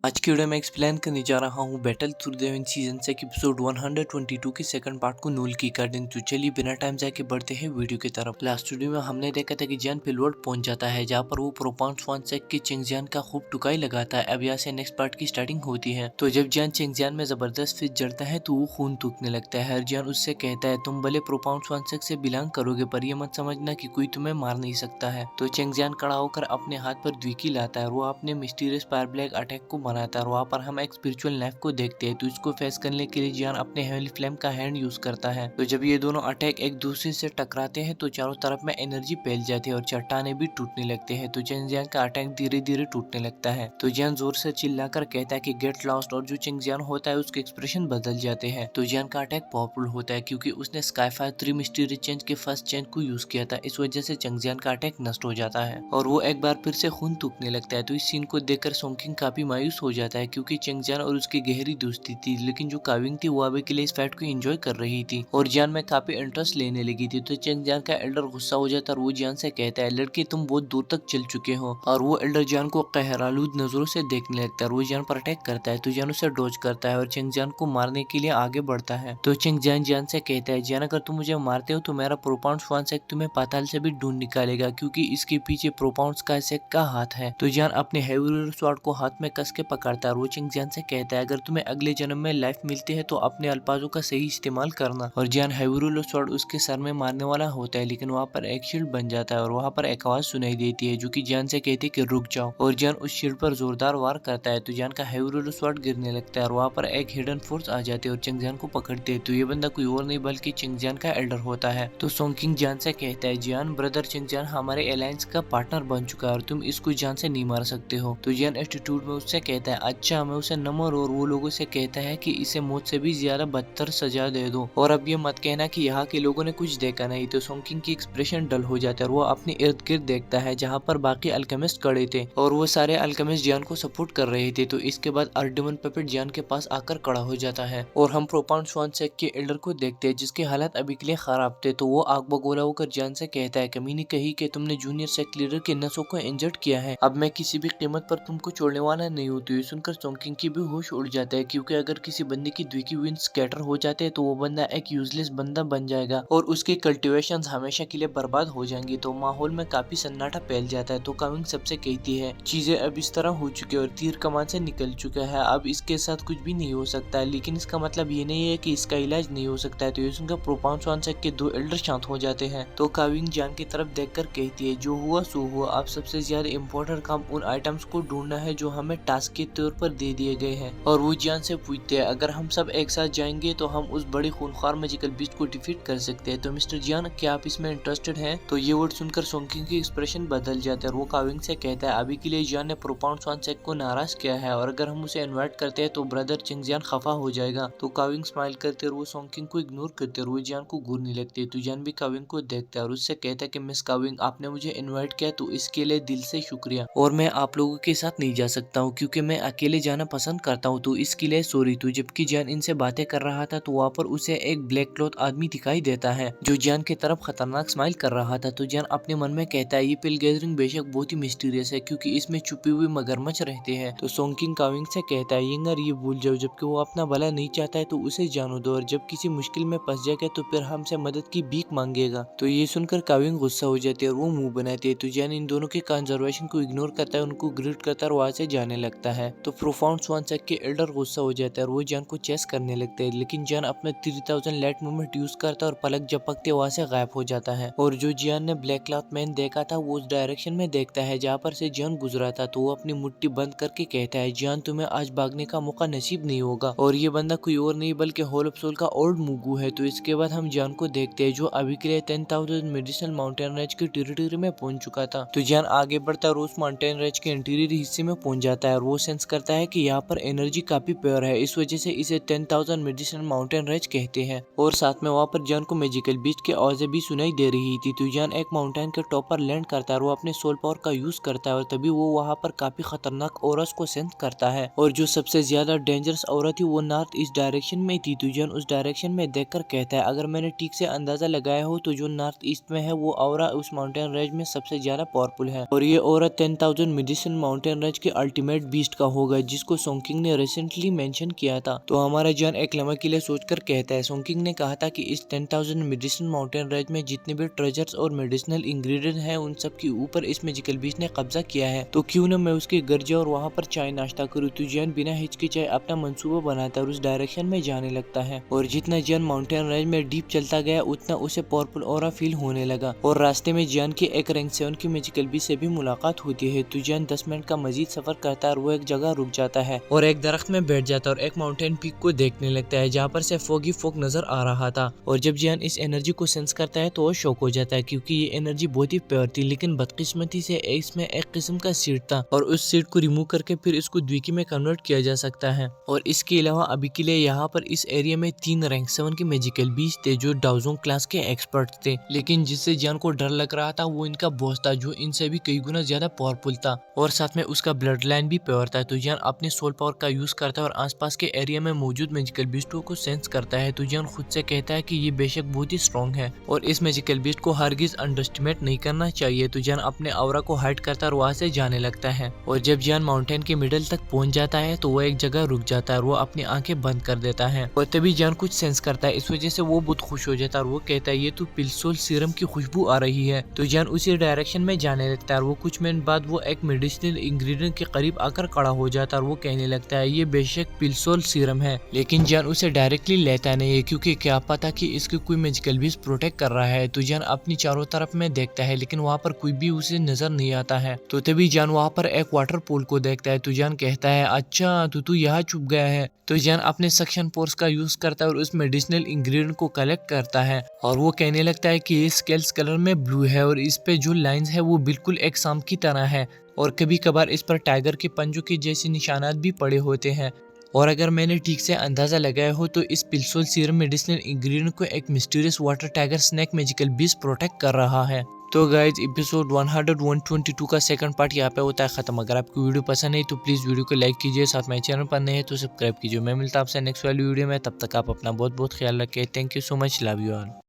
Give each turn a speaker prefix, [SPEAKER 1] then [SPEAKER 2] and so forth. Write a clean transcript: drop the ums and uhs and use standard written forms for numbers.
[SPEAKER 1] आज की वीडियो में एक्सप्लेन करने जा रहा हूँ battle through the haven season से एपिसोड 122 के सेकंड पार्ट को नूल की कर दें। तो चलिए बिना टाइम जाके बढ़ते हैं वीडियो की तरफ। लास्ट वीडियो में हमने देखा था कि जियान पिलवर्ड पहुंच जाता है जहाँ पर वो प्रोपाउंड स्वानसेक के चिंगजियान का खूब टुकाई लगाता है। अब यहाँ से नेक्स्ट पार्ट की स्टार्टिंग होती है। तो जब जियान चिंगजियान में जबरदस्त फिट जड़ता है तो वो खून थूकने लगता है। हर जियान उससे कहता है तुम भले प्रोपाउंड स्वानसेक से बिलोंग करोगे पर यह मत समझना कि कोई तुम्हें मार नहीं सकता है। तो चिंगजियान खड़ा होकर अपने हाथ पर द्विकी लाता है और वो अपने मिस्टीरियस फायर ब्लैक अटैक को बनाता है। और वहाँ पर हम एक स्पिरिचुअल नाइफ को देखते हैं। तो इसको फेस करने के लिए जियान अपने हेवनली फ्लेम का हैंड यूज करता है। तो जब ये दोनों अटैक एक दूसरे से टकराते हैं तो चारों तरफ में एनर्जी फैल जाती है और चट्टाने भी टूटने लगते हैं। तो चिंगजियान का अटैक धीरे धीरे टूटने लगता है। तो जियान जोर से चिल्लाकर कहता है कि गेट लॉस्ट और जो चिंगजियान होता है उसके एक्सप्रेशन बदल जाते हैं। तो जियान का अटैक पावरफुल होता है क्योंकि उसने स्काईफायर 3 मिस्टीरियस चेंज के फर्स्ट चेंज को यूज किया था। इस वजह से चिंगजियान का अटैक नष्ट हो जाता है और वो एक बार फिर से खून थूकने लगता है। तो इस सीन को देखकर सोंगकिंग काफी मायूस हो जाता है क्योंकि चिंगजियान और उसकी गहरी दोस्ती थी। लेकिन जो काविंग थी वो अभी के लिए इस फाइट को एंजॉय कर रही थी और जियान में काफी इंटरेस्ट लेने लगी थी। तो चिंगजियान का एल्डर गुस्सा हो जाता है और वो जियान से कहता है लड़के तुम बहुत दूर तक चल चुके हो। और वो एल्डर जियान को कहरालूद नजरों से देखने लगता है और वो जियान पर अटैक करता है। तो जियान उसे डॉज करता है और चिंगजियान को मारने के लिए आगे बढ़ता है। तो चिंगजियान जियान से कहता है जियान अगर तुम मुझे मारते हो तो मेरा प्रोपाउंड स्वानसेक तुम्हें पाताल से भी ढूंढ निकालेगा क्योंकि इसके पीछे प्रोपाउंड स्काईसेक का हाथ है। तो जियान अपने हेवी स्वॉर्ड को हाथ में कस के पकड़ता है और वो चिंगजियान से कहता है अगर तुम्हें अगले जन्म में लाइफ मिलती है तो अपने अल्फाजों का सही इस्तेमाल करना। और जियान हेवरुल स्वॉर्ड उसके सर में मारने वाला होता है लेकिन वहाँ पर एक शील्ड बन जाता है और वहाँ पर एक आवाज सुनाई देती है जो कि जियान से कहती है कि रुक जाओ। और जियान उस शील्ड पर जोरदार वार करता है तो जियान का हेवरुल स्वॉर्ड गिरने लगता है और वहाँ पर एक हिडन फोर्स आ जाती है और चिंगजियान को पकड़ते है। तो ये बंदा कोई और नहीं बल्कि चिंगजियान का एल्डर होता है। तो सोंगकिंग जियान से कहता है जियान ब्रदर चिंगजियान हमारे अलायंस का पार्टनर बन चुका है और तुम इसको जान से नहीं मार सकते हो। तो जियान एटीट्यूड में उससे कहता है अच्छा मैं उसे न मारो और वो लोगों से कहता है कि इसे मौत से भी ज्यादा बदतर सजा दे दो और अब ये मत कहना कि यहाँ के लोगों ने कुछ देखा नहीं। तो सोंगकिंग की एक्सप्रेशन डल हो जाता है और वो अपने इर्द गिर्द देखता है जहाँ पर बाकी अल्केमिस्ट खड़े थे और वो सारे अल्केमिस्ट जियान को सपोर्ट कर रहे थे। तो इसके बाद अर्डमन पपेट जियान के पास आकर खड़ा हो जाता है और हम प्रोपाउंड स्वानसेक के एल्डर को देखते हैं जिसके हालात अभी के लिए खराब थे। तो वो आग बगोला होकर जियान से कहता है कमीनी कही कि तुमने जूनियर सेक्ट लीडर के नसों को इंजर्ड किया है, अब मैं किसी भी कीमत पर तुमको छोड़ने वाला नहीं हूँ। तो ये सुनकर सोंगकिंग की भी होश उड़ जाता है क्योंकि अगर किसी बंदे की द्विकी विंड स्कैटर हो जाते हैं तो वो बंदा एक यूजलेस बंदा बन जाएगा और उसकी कल्टीवेशन हमेशा के लिए बर्बाद हो जाएंगी। तो माहौल में काफी सन्नाटा फैल जाता है। तो काविंग सबसे कहती है चीजें अब इस तरह हो चुकी है और तीर कमान से निकल चुका है, अब इसके साथ कुछ भी नहीं हो सकता है, लेकिन इसका मतलब ये नहीं है कि इसका इलाज नहीं हो सकता है। तो ये सुनकर प्रोपाउंड स्वानसेक के 2 एल्डर शांत हो जाते हैं। तो काविंग जियान की तरफ देखकर कहती है जो हुआ सो हुआ, अब सबसे ज्यादा इम्पोर्टेंट काम उन आइटम्स को ढूंढना है जो हमें टास्क के तौर पर दे दिए गए हैं। और वो जियान से पूछते हैं अगर हम सब एक साथ जाएंगे तो हम उस बड़ी खूनख्वार मैजिकल बीस्ट को डिफीट कर सकते हैं। तो मिस्टर जियान क्या आप इसमें इंटरेस्टेड हैं? तो ये वर्ड सुनकर सोंगकिंग की एक्सप्रेशन बदल जाता है और वो काविंग से कहता है अभी के लिए जियान ने प्रोपाउंड स्वानसेक को नाराज किया है और अगर हम उसे इनवाइट करते हैं तो ब्रदर चिंगजियान खफा हो जाएगा। तो काविंग स्माइल करते और वो सोंगकिंग को इग्नोर करते और वो जियान को घूरने लगती है। तो जियान भी काविंग को देखता है और उससे कहता है कि मिस काविंग आपने मुझे इन्वाइट किया तो इसके लिए दिल से शुक्रिया और मैं आप लोगों के साथ नहीं जा सकता हूँ क्योंकि मैं अकेले जाना पसंद करता हूँ, तो इसके लिए सॉरी। तो जबकि जियान इनसे बातें कर रहा था तो वहाँ पर उसे एक ब्लैक क्लॉथ आदमी दिखाई देता है जो जियान की तरफ खतरनाक स्माइल कर रहा था। तो जियान अपने मन में कहता है ये पिल गैदरिंग बेशक बहुत ही मिस्टीरियस है क्योंकि इसमें छुपी हुई मगरमच्छ रहते हैं। तो सोंगकिंग काविंग से कहता है यंगर ये भूल जाओ, जबकि वो अपना भला नहीं चाहता है तो उसे जानो दो और जब किसी मुश्किल में फंस जाएगा तो फिर हमसे मदद की भीख मांगेगा। तो ये सुनकर काविंग गुस्सा हो जाती है और वो मुंह बनाती है। तो जियान इन दोनों के कंजर्वेशन को इग्नोर करता है, उनको ग्रीट करता है और वहाँ से जाने लगता है। तो प्रोफाउंड स्वानसेक के एल्डर गुस्सा हो जाता है और वो जियान को चेस करने लगते हैं, लेकिन जियान अपना 3000 लाइट मूवमेंट यूज करता है और पलक झपकते वहाँ से गायब हो जाता है। और जो जियान ने ब्लैक क्लॉथ मैन देखा था वो उस डायरेक्शन में देखता है जहाँ पर से जियान गुजरा था। तो वो अपनी मुट्ठी बंद करके कहता है जियान तुम्हें आज भागने का मौका नसीब नहीं होगा। और ये बंदा कोई और नहीं बल्कि होल ऑफ सोल का ओल्ड मुगू है। तो इसके बाद हम जियान को देखते हैं जो अभी के लिए 10,000 मेडिसिनल माउंटेन रेंज की टेरिटरी में पहुंच चुका था। तो जियान आगे बढ़ता है और उस माउंटेन रेंज के इंटीरियर हिस्से में पहुंच जाता है और वो सेंस करता है कि यहाँ पर एनर्जी काफी प्योर है, इस वजह से इसे 10,000 मेडिसिनल माउंटेन रेंज कहते हैं। और साथ में वहाँ पर जियान को मैजिकल बीस्ट की आवाजें भी सुनाई दे रही थी। तो जियान एक माउंटेन के टॉप पर लैंड करता है और वो अपने सोल पावर का यूज करता है और तभी वो वहाँ पर काफी खतरनाक औरस को सेंस करता है और जो सबसे ज्यादा डेंजरस औरत थी वो नॉर्थ ईस्ट डायरेक्शन में थी। तो जियान उस डायरेक्शन में देखकर कहता है अगर मैंने ठीक से अंदाजा लगाया हो तो जो नॉर्थ ईस्ट में है वो औरा उस माउंटेन रेंज में सबसे ज्यादा पावरफुल है और ये औरत 10,000 मेडिसिन माउंटेन रेंज की अल्टीमेट बीस्ट बीस्ट का होगा जिसको सोंगकिंग ने रिसेंटली मेंशन किया था। तो हमारा जान एक लम्हे के लिए सोचकर कहता है, सोंगकिंग ने कहा था कि इस 10,000 मेडिसिन माउंटेन रेंज में जितने भी ट्रेजर्स और मेडिसिनल इंग्रेडिएंट हैं उन सब के ऊपर इस मैजिकल बीस्ट ने कब्जा किया है, तो क्यों न मैं उसके घर जाऊं और वहाँ पर चाय नाश्ता करूँ। तो जान बिना हिचकिचाए अपना मंसूबा बनाता है और उस डायरेक्शन में जाने लगता है। और जितना जान माउंटेन रेंज में डीप चलता गया उतना उसे पावरफुल ऑरा फील होने लगा और रास्ते में जान के एक रैंक 7 की मैजिकल बीस्ट से भी मुलाकात होती है। तो जान 10 मिनट का मजीद सफर करता है और वो एक जगह रुक जाता है और एक दरख्त में बैठ जाता है और एक माउंटेन पीक को देखने लगता है जहाँ पर से फोगी फोग नजर आ रहा था। और जब जान इस एनर्जी को सेंस करता है तो वो शॉक हो जाता है क्योंकि ये एनर्जी बहुत ही प्योर थी, लेकिन बदकिस्मती से इसमें एक किस्म का सीड था और उस सीड को रिमूव करके फिर इसको द्विकी में कन्वर्ट किया जा सकता है। और इसके अलावा अभी के लिए यहाँ पर इस एरिया में 3 रैंक 7 के मैजिकल बीस्ट थे जो डाउजोंग क्लास के एक्सपर्ट थे, लेकिन जिससे जान को डर लग रहा था वो इनका बॉस था जो इनसे भी कई गुना ज्यादा पावरफुल था और साथ में उसका ब्लड लाइन भी प्योर था। तो जान अपने सोल पावर का यूज करता है और आसपास के एरिया में मौजूद मैजिकल बीस्टों को सेंस करता है। तो जान खुद से कहता है कि ये बेशक बहुत ही स्ट्रॉन्ग है और इस मैजिकल बीस्ट को हरगिज अंडरएस्टिमेट नहीं करना चाहिए। तो जान अपने ऑरा को हाइड करता है और वहाँ से जाने लगता है और जब जान माउंटेन के मिडिल तक पहुंच जाता है तो वो एक जगह रुक जाता है और वो अपनी आंखें बंद कर देता है और तभी जान कुछ सेंस करता है। इस वजह से वो बहुत खुश हो जाता है और वो कहता है ये तो पिलसोल सीरम की खुशबू आ रही है। तो जान उसी डायरेक्शन में जाने लगता है और वो कुछ मिनट बाद वो एक मेडिसिनल इंग्रेडिएंट के करीब आकर खड़ा हो जाता है और वो कहने लगता है ये बेशक पिलसोल सीरम है, लेकिन जान उसे डायरेक्टली लेता नहीं है क्योंकि क्या पता कि इसके कोई मैजिकल बीस्ट प्रोटेक्ट कर रहा है। तो जान अपनी चारों तरफ में देखता है लेकिन वहाँ पर कोई भी उसे नजर नहीं आता है। तो तभी जान वहाँ पर एक वाटर पूल को देखता है। तो जान कहता है अच्छा तू यहाँ छुप गया है। तो जान अपने सक्शन फोर्स का यूज करता है और उस मेडिसिनल इंग्रेडिएंट को कलेक्ट करता है और वो कहने लगता है कि ये स्केल्स कलर में ब्लू है और इस पे जो लाइंस है वो बिल्कुल एक सांप की तरह है और कभी कभार इस पर टाइगर के पंजों के जैसे निशानात भी पड़े होते हैं। और अगर मैंने ठीक से अंदाजा लगाया हो तो इस पिलसोल सीरम मेडिसिनल इंग्रेडिएंट को एक mysterious water tiger snake magical beast protect कर रहा है। तो गाइज एपिसोड 122 का सेकंड पार्ट यहाँ पे होता है खत्म। अगर आपको वीडियो पसंद है तो प्लीज वीडियो को लाइक कीजिए, साथ में चैनल पर नए हैं तो सब्सक्राइब कीजिए। मैं मिलता हूँ आपसे नेक्स्ट वाली वीडियो में, तब तक आप अपना बहुत बहुत ख्याल रखें। Thank you so much, love you all.